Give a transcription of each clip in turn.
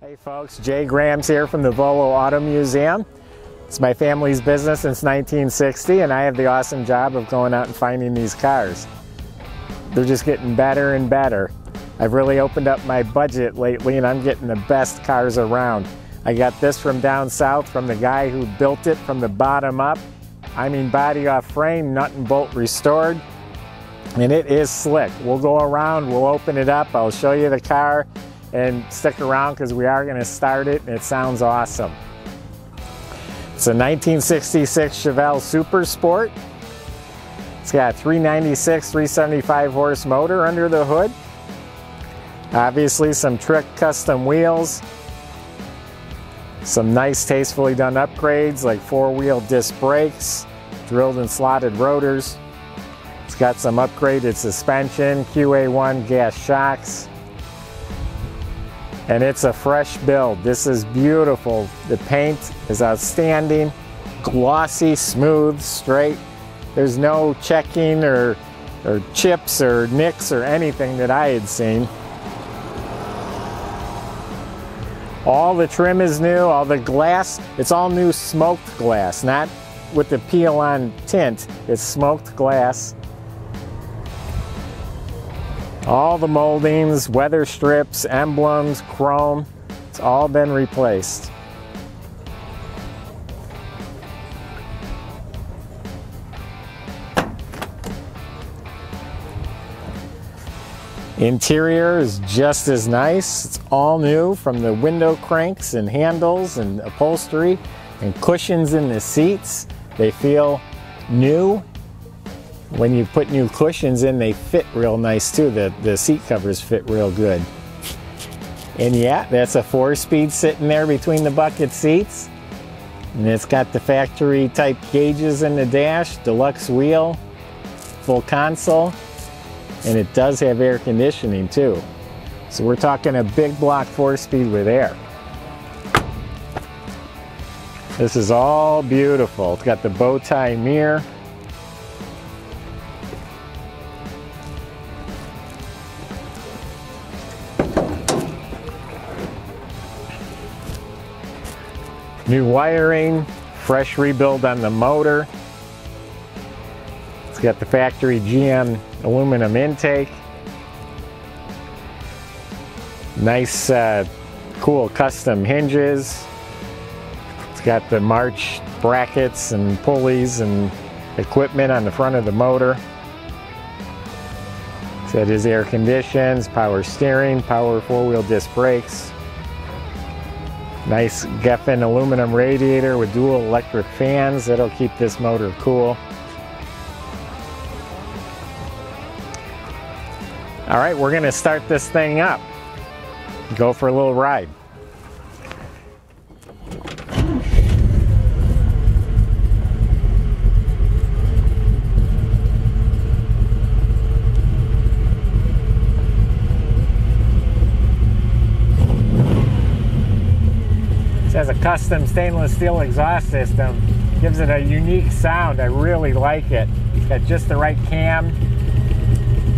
Hey folks, Jay Graham's here from the Volo Auto Museum. It's my family's business since 1960 and I have the awesome job of going out and finding these cars. They're just getting better and better. I've really opened up my budget lately and I'm getting the best cars around. I got this from down south from the guy who built it from the bottom up. I mean body off frame, nut and bolt restored. And it is slick. We'll go around, we'll open it up, I'll show you the car. And stick around because we are going to start it and it sounds awesome. It's a 1966 Chevelle Super Sport. It's got a 396, 375 horse motor under the hood. Obviously some trick custom wheels. Some nice tastefully done upgrades like 4-wheel disc brakes, drilled and slotted rotors. It's got some upgraded suspension, QA1 gas shocks. And it's a fresh build. This is beautiful. The paint is outstanding, glossy, smooth, straight. There's no checking or chips or nicks or anything that I had seen. All the trim is new, all the glass, it's all new smoked glass, not with the peel-on tint, it's smoked glass. All the moldings, weather strips, emblems, chrome, it's all been replaced. Interior is just as nice. It's all new from the window cranks and handles and upholstery and cushions in the seats. They feel new. When you put new cushions in, they fit real nice too. The seat covers fit real good. And yeah, that's a 4-speed sitting there between the bucket seats. And it's got the factory type gauges in the dash, deluxe wheel, full console, and it does have air conditioning too. So we're talking a big block 4-speed with air. This is all beautiful. It's got the bow tie mirror. New wiring, fresh rebuild on the motor. It's got the factory GM aluminum intake. Nice, cool custom hinges. It's got the March brackets and pulleys and equipment on the front of the motor. It's got his air conditions, power steering, power 4-wheel disc brakes. Nice Geffen aluminum radiator with dual electric fans. That'll keep this motor cool. All right, we're gonna start this thing up. Go for a little ride. Has a custom stainless steel exhaust system. Gives it a unique sound. I really like it. It's got just the right cam.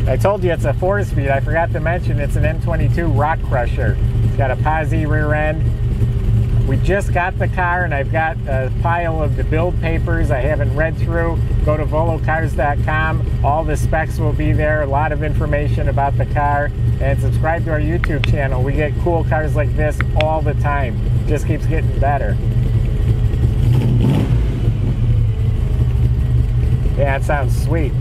I told you it's a 4-speed. I forgot to mention it's an M22 rock crusher. It's got a posi rear end. We just got the car and I've got a pile of the build papers I haven't read through. Go to volocars.com. All the specs will be there. A lot of information about the car. And subscribe to our YouTube channel. We get cool cars like this all the time. Just keeps getting better. Yeah, it sounds sweet.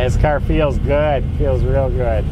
This car feels good, feels real good.